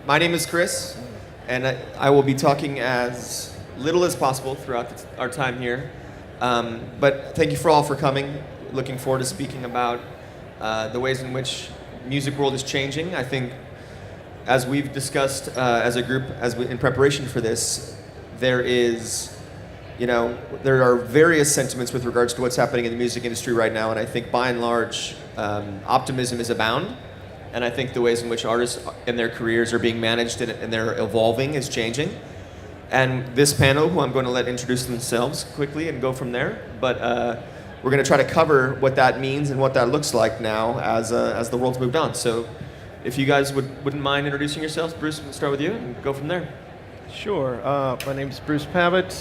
My name is Chris, and I will be talking as little as possible throughout our time here. But thank you all for coming. Looking forward to speaking about the ways in which music world is changing. I think, as we've discussed as a group, in preparation for this, there are various sentiments with regards to what's happening in the music industry right now, and I think by and large, optimism is abound. And I think the ways in which artists and their careers are being managed and they're evolving is changing. And this panel, who I'm going to let introduce themselves quickly and go from there, but we're going to try to cover what that means and what that looks like now as the world's moved on. So if you guys wouldn't mind introducing yourselves, Bruce, we'll start with you and go from there. Sure. My name's Bruce Pavitt.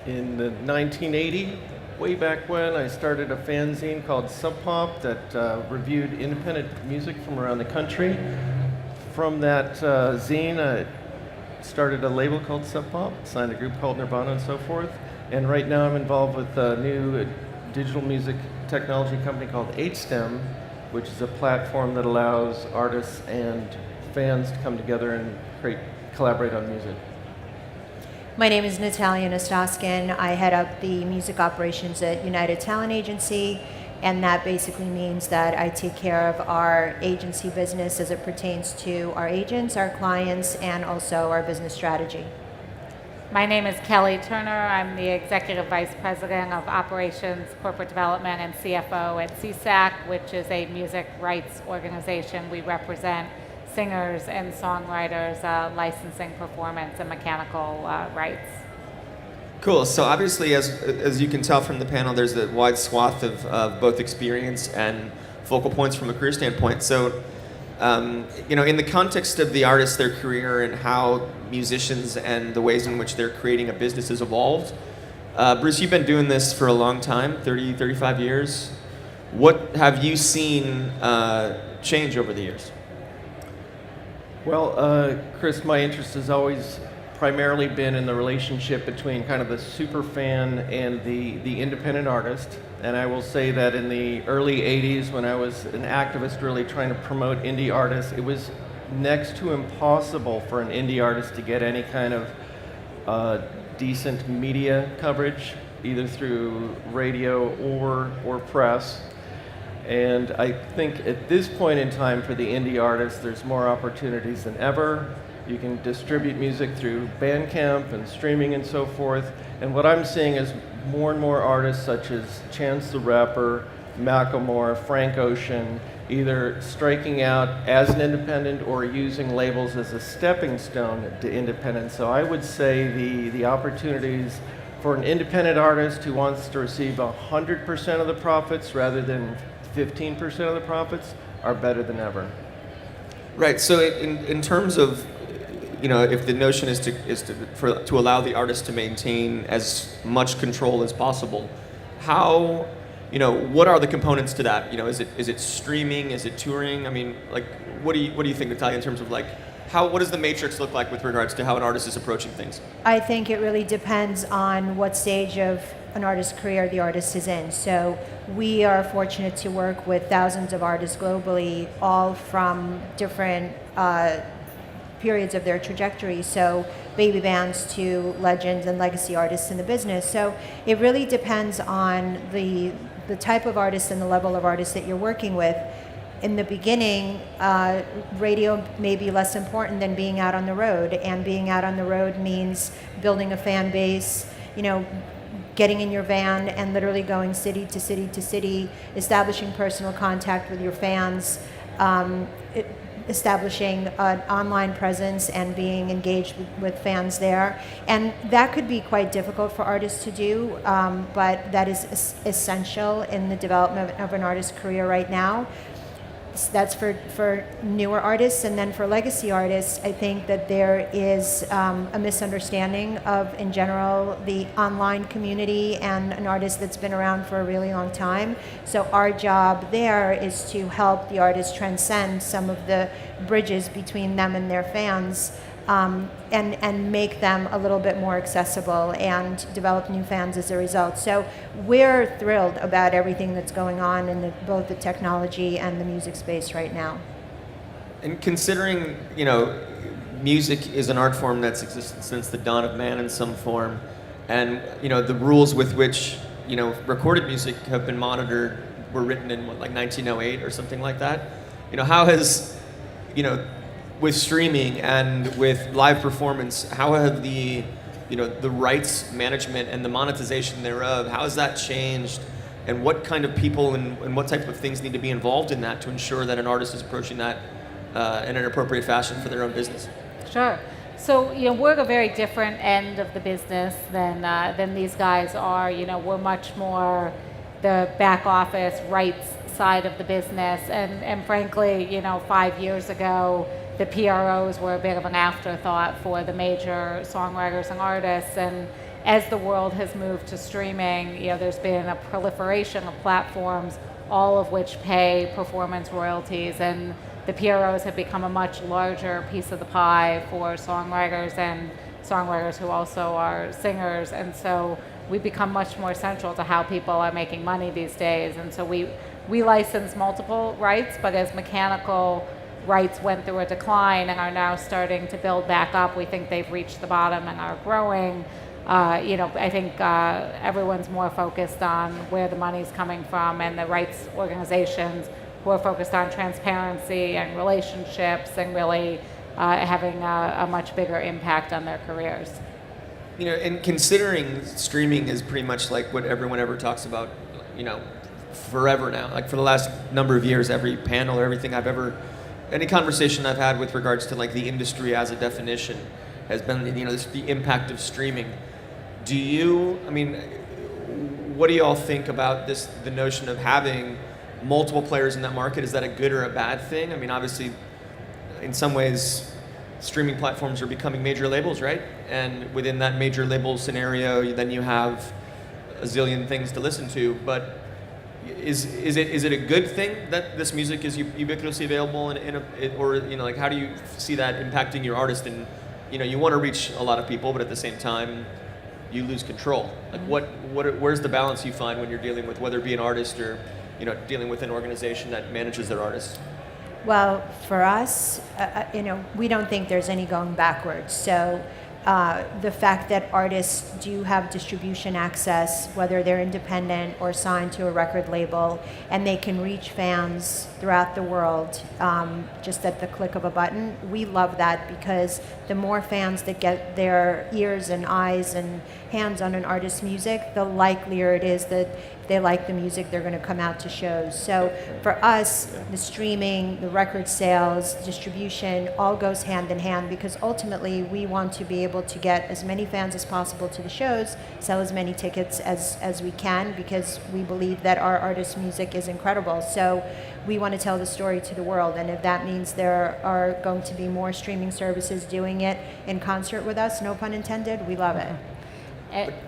In the 1980, way back when, I started a fanzine called Sub Pop that reviewed independent music from around the country. From that zine, I started a label called Sub Pop, signed a group called Nirvana and so forth. And right now I'm involved with a new digital music technology company called 8stem, which is a platform that allows artists and fans to come together and collaborate on music. My name is Natalia Nastaskin. I head up the music operations at United Talent Agency, and that basically means that I take care of our agency business as it pertains to our agents, our clients, and also our business strategy. My name is Kelli Turner. I'm the Executive Vice President of Operations, Corporate Development, and CFO at SESAC, which is a music rights organization. We represent singers and songwriters, licensing, performance, and mechanical rights. Cool. So obviously, as you can tell from the panel, there's a wide swath of both experience and focal points from a career standpoint. So, in the context of the artist, their career, and how musicians and the ways in which they're creating a business has evolved, Bruce, you've been doing this for a long time, 30, 35 years. What have you seen change over the years? Well, Chris, my interest has always primarily been in the relationship between kind of the super fan and the independent artist. And I will say that in the early 80s, when I was an activist really trying to promote indie artists, it was next to impossible for an indie artist to get any kind of decent media coverage, either through radio or press. And I think at this point in time for the indie artists, there's more opportunities than ever. You can distribute music through Bandcamp and streaming and so forth. And what I'm seeing is more and more artists such as Chance the Rapper, Macklemore, Frank Ocean, either striking out as an independent or using labels as a stepping stone to independence. So I would say the opportunities for an independent artist who wants to receive 100% of the profits rather than 15% of the profits are better than ever. Right. So in terms of, if the notion is to allow the artist to maintain as much control as possible, how, what are the components to that? Is it streaming? Is it touring? I mean, what do you think, Natalia, in terms of what does the matrix look like with regards to how an artist is approaching things? I think it really depends on what stage of an artist's career the artist is in. So we are fortunate to work with thousands of artists globally, all from different periods of their trajectory. So baby bands to legends and legacy artists in the business. So it really depends on the type of artist and the level of artist that you're working with. In the beginning, radio may be less important than being out on the road, and being out on the road means building a fan base, getting in your van and literally going city to city to city, establishing personal contact with your fans, establishing an online presence and being engaged with fans there. And that could be quite difficult for artists to do, but that is essential in the development of an artist's career right now. That's for newer artists. And then for legacy artists, I think that there is a misunderstanding of, in general, the online community and an artist that's been around for a really long time. So our job there is to help the artist transcend some of the bridges between them and their fans, and make them a little bit more accessible and develop new fans as a result. So we're thrilled about everything that's going on in both the technology and the music space right now. And considering, music is an art form that's existed since the dawn of man in some form, and, the rules with which, recorded music have been monitored were written in, 1908 or something like that. How has, with streaming and with live performance, how have the rights management and the monetization thereof, how has that changed? And what kind of people and what type of things need to be involved in that to ensure that an artist is approaching that in an appropriate fashion for their own business? Sure. So, we're at a very different end of the business than these guys are. We're much more the back office rights side of the business. And frankly, 5 years ago, the PROs were a bit of an afterthought for the major songwriters and artists. And as the world has moved to streaming, there's been a proliferation of platforms, all of which pay performance royalties. And the PROs have become a much larger piece of the pie for songwriters and songwriters who also are singers. And so we become much more central to how people are making money these days. And so we license multiple rights, but as mechanical rights went through a decline and are now starting to build back up, we think they've reached the bottom and are growing. I think everyone's more focused on where the money's coming from, and the rights organizations who are focused on transparency and relationships and really having a much bigger impact on their careers. And considering streaming is pretty much like what everyone ever talks about, forever now. Like for the last number of years, every panel or everything any conversation I've had with regards to the industry as a definition has been, the impact of streaming. What do you all think about the notion of having multiple players in that market? Is that a good or a bad thing? Obviously, in some ways, streaming platforms are becoming major labels, right? And within that major label scenario, then you have a zillion things to listen to. But is it a good thing that this music is ubiquitously available or how do you see that impacting your artist? And you want to reach a lot of people, but at the same time, you lose control. Where's the balance you find when you're dealing with, whether it be an artist or dealing with an organization that manages their artists? Well, for us, we don't think there's any going backwards. So the fact that artists do have distribution access, whether they're independent or signed to a record label, and they can reach fans throughout the world just at the click of a button, we love that, because the more fans that get their ears and eyes and hands on an artist's music, the likelier it is that if they like the music, they're going to come out to shows. So for us, the streaming, the record sales, distribution, all goes hand in hand, because ultimately we want to be able to get as many fans as possible to the shows, sell as many tickets as we can, because we believe that our artist's music is incredible. So we want to tell the story to the world, and if that means there are going to be more streaming services doing it in concert with us, no pun intended, we love it.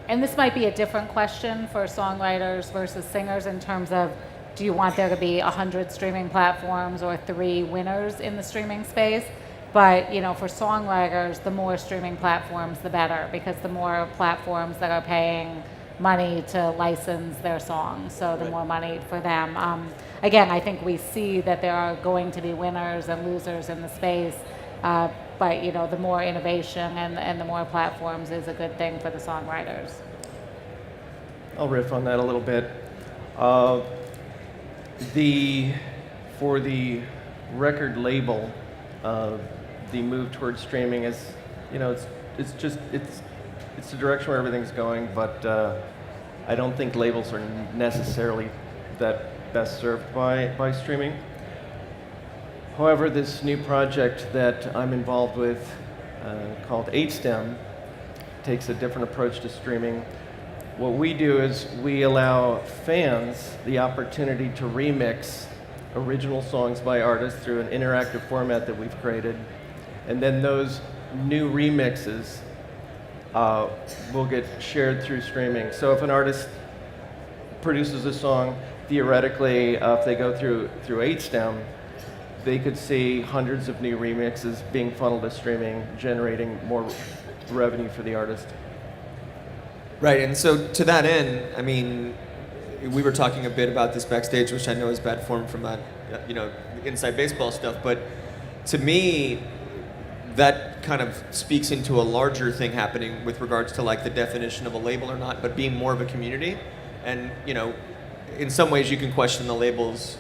And this might be a different question for songwriters versus singers in terms of, do you want there to be 100 streaming platforms or 3 winners in the streaming space? But for songwriters, the more streaming platforms, the better, because the more platforms that are paying money to license their songs, so the more money for them. Again, I think we see that there are going to be winners and losers in the space. But the more innovation and the more platforms is a good thing for the songwriters. I'll riff on that a little bit. For the record label, the move towards streaming is, it's the direction where everything's going. But I don't think labels are necessarily that best served by streaming. However, this new project that I'm involved with, called 8STEM, takes a different approach to streaming. What we do is we allow fans the opportunity to remix original songs by artists through an interactive format that we've created. And then those new remixes will get shared through streaming. So if an artist produces a song, theoretically, if they go through 8STEM, they could see hundreds of new remixes being funneled to streaming, generating more revenue for the artist. Right, and so to that end, we were talking a bit about this backstage, which I know is bad form from that, inside baseball stuff, but to me, that kind of speaks into a larger thing happening with regards to like the definition of a label or not, but being more of a community. And in some ways you can question the labels,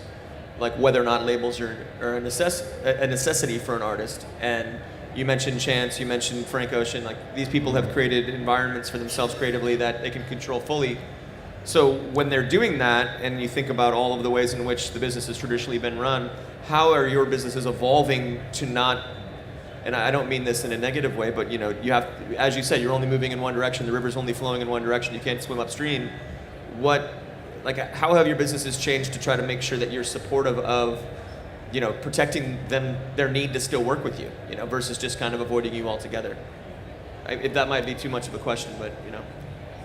like whether or not labels are a necessity for an artist. And you mentioned Chance, you mentioned Frank Ocean, like these people have created environments for themselves creatively that they can control fully. So when they're doing that, and you think about all of the ways in which the business has traditionally been run, how are your businesses evolving to not, and I don't mean this in a negative way, but you have, as you said, you're only moving in one direction, the river's only flowing in one direction, you can't swim upstream. How have your businesses changed to try to make sure that you're supportive of, protecting their need to still work with you, versus just kind of avoiding you altogether? That might be too much of a question, but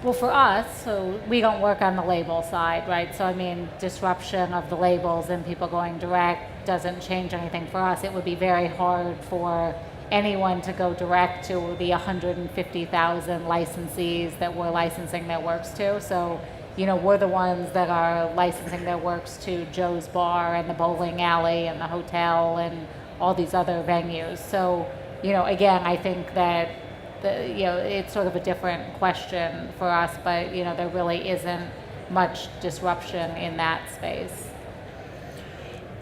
Well, for us, so we don't work on the label side, right? So I mean, disruption of the labels and people going direct doesn't change anything for us. It would be very hard for anyone to go direct to the 150,000 licensees that we're licensing their works to. So, we're the ones that are licensing their works to Joe's Bar and the bowling alley and the hotel and all these other venues. So, again, I think that it's sort of a different question for us, but there really isn't much disruption in that space.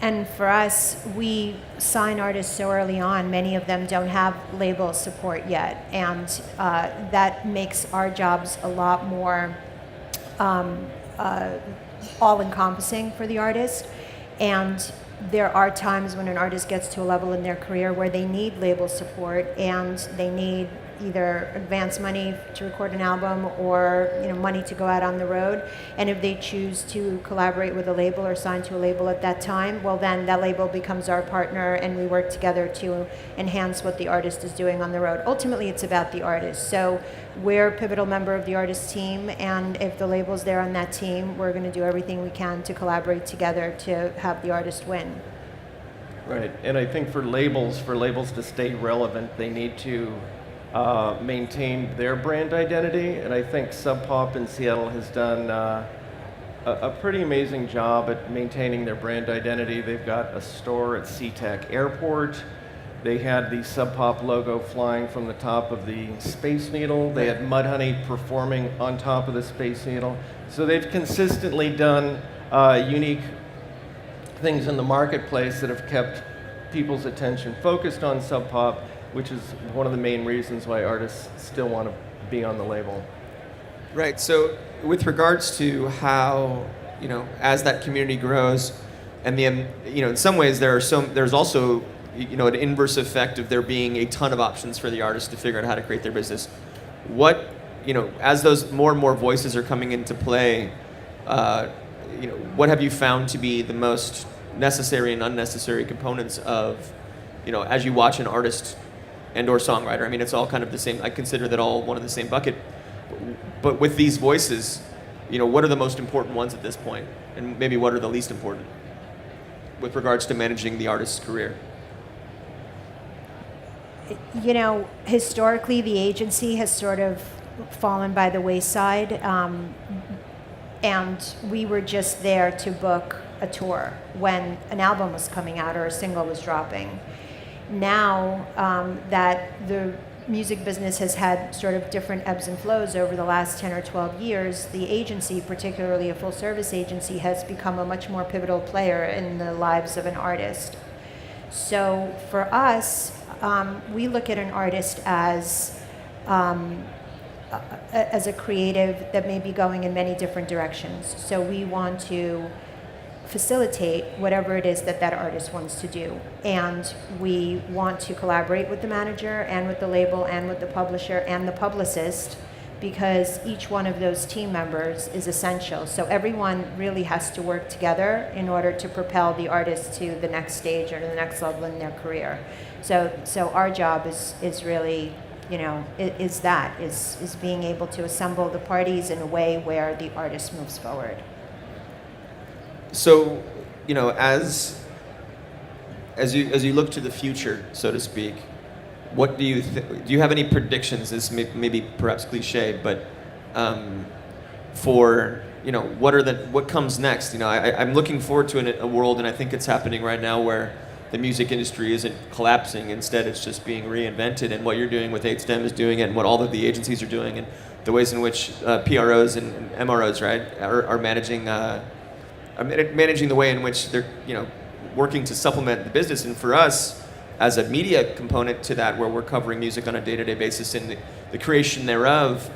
And for us, we sign artists so early on, many of them don't have label support yet. And that makes our jobs a lot more all-encompassing for the artist. And there are times when an artist gets to a level in their career where they need label support and they need either advance money to record an album or money to go out on the road. And if they choose to collaborate with a label or sign to a label at that time, well then that label becomes our partner and we work together to enhance what the artist is doing on the road. Ultimately it's about the artist. So we're a pivotal member of the artist team, and if the label's there on that team, we're going to do everything we can to collaborate together to have the artist win. Right, and I think for labels to stay relevant, they need to maintain their brand identity, and I think Sub Pop in Seattle has done a pretty amazing job at maintaining their brand identity. They've got a store at SeaTac Airport. They had the Sub Pop logo flying from the top of the Space Needle. They had Mudhoney performing on top of the Space Needle. So they've consistently done unique things in the marketplace that have kept people's attention focused on Sub Pop, which is one of the main reasons why artists still want to be on the label. Right. So with regards to how, as that community grows, and in some ways there's also, an inverse effect of there being a ton of options for the artists to figure out how to create their business. What, as those more and more voices are coming into play, what have you found to be the most necessary and unnecessary components of, as you watch an artist and or songwriter? I mean, it's all kind of the same. I consider that all one of the same bucket. But with these voices, what are the most important ones at this point? And maybe what are the least important with regards to managing the artist's career? Historically, the agency has sort of fallen by the wayside. And we were just there to book a tour when an album was coming out or a single was dropping. Now that the music business has had sort of different ebbs and flows over the last 10 or 12 years, the agency, particularly a full-service agency, has become a much more pivotal player in the lives of an artist. So for us, we look at an artist as a creative that may be going in many different directions. So we want to facilitate whatever it is that artist wants to do. And we want to collaborate with the manager and with the label and with the publisher and the publicist, because each one of those team members is essential. So everyone really has to work together in order to propel the artist to the next stage or to the next level in their career. So our job is really, is being able to assemble the parties in a way where the artist moves forward. So, as you look to the future, so to speak, what do you do you have any predictions? This maybe perhaps cliche, but for what comes next? I'm looking forward to a world, and I think it's happening right now, where the music industry isn't collapsing. Instead, it's just being reinvented. And what you're doing with 8STEM is doing it, and what all of the agencies are doing, and the ways in which PROs and MROs, right, are managing managing the way in which they're working to supplement the business. And for us, as a media component to that, where we're covering music on a day-to-day basis, and the creation thereof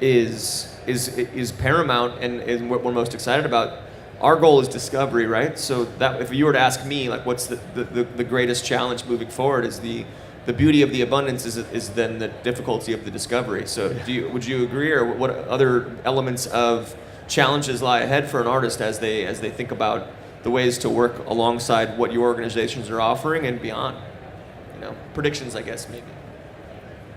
is paramount and what we're most excited about. Our goal is discovery, right? So that if you were to ask me, like, what's the greatest challenge moving forward, is the beauty of the abundance is then the difficulty of the discovery. So would you agree, or what other elements of challenges lie ahead for an artist as they think about the ways to work alongside what your organizations are offering and beyond? Predictions, I guess, maybe.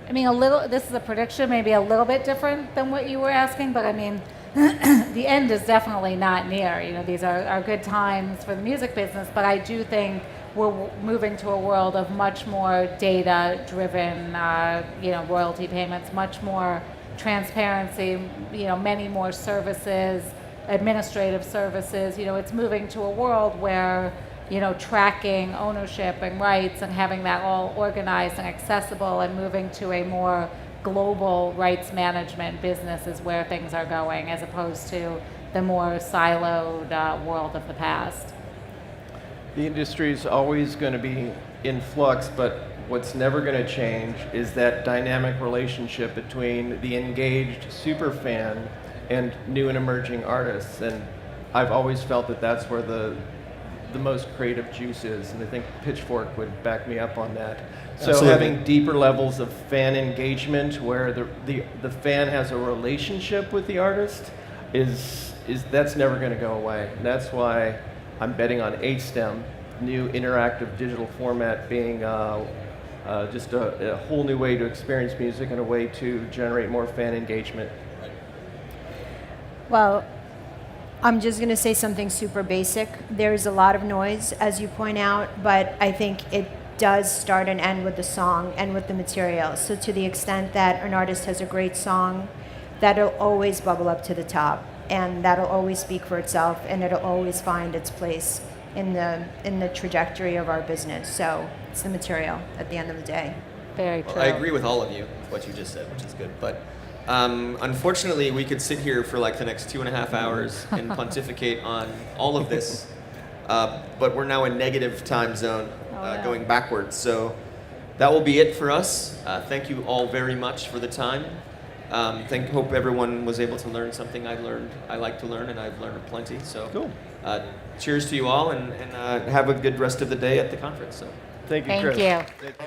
I mean, this is a prediction, maybe a little bit different than what you were asking, but I mean, the end is definitely not near. These are good times for the music business, but I do think we're moving to a world of much more data-driven, royalty payments, much more transparency, many more services, administrative services. It's moving to a world where, tracking ownership and rights and having that all organized and accessible, and moving to a more global rights management business is where things are going, as opposed to the more siloed world of the past. The industry is always going to be in flux, but what's never going to change is that dynamic relationship between the engaged superfan and new and emerging artists. And I've always felt that that's where the most creative juice is, and I think Pitchfork would back me up on that. So Absolutely. Having deeper levels of fan engagement, where the fan has a relationship with the artist, is that's never going to go away. And that's why I'm betting on 8STEM, new interactive digital format, being just a whole new way to experience music and a way to generate more fan engagement. Well, I'm just going to say something super basic. There's a lot of noise, as you point out, but I think it does start and end with the song and with the material. So to the extent that an artist has a great song, that'll always bubble up to the top, and that'll always speak for itself, and it'll always find its place in the trajectory of our business. So it's the material at the end of the day. Very true. Well, I agree with all of you, with what you just said, which is good. But unfortunately, we could sit here for like the next 2.5 hours and pontificate on all of this. But we're now in negative time zone, going backwards. So that will be it for us. Thank you all very much for the time. Hope everyone was able to learn something. I like to learn, and I've learned plenty. So Cool. Cheers to you all, and have a good rest of the day at the conference. So. Thank you, Thank Chris. you. Thank you.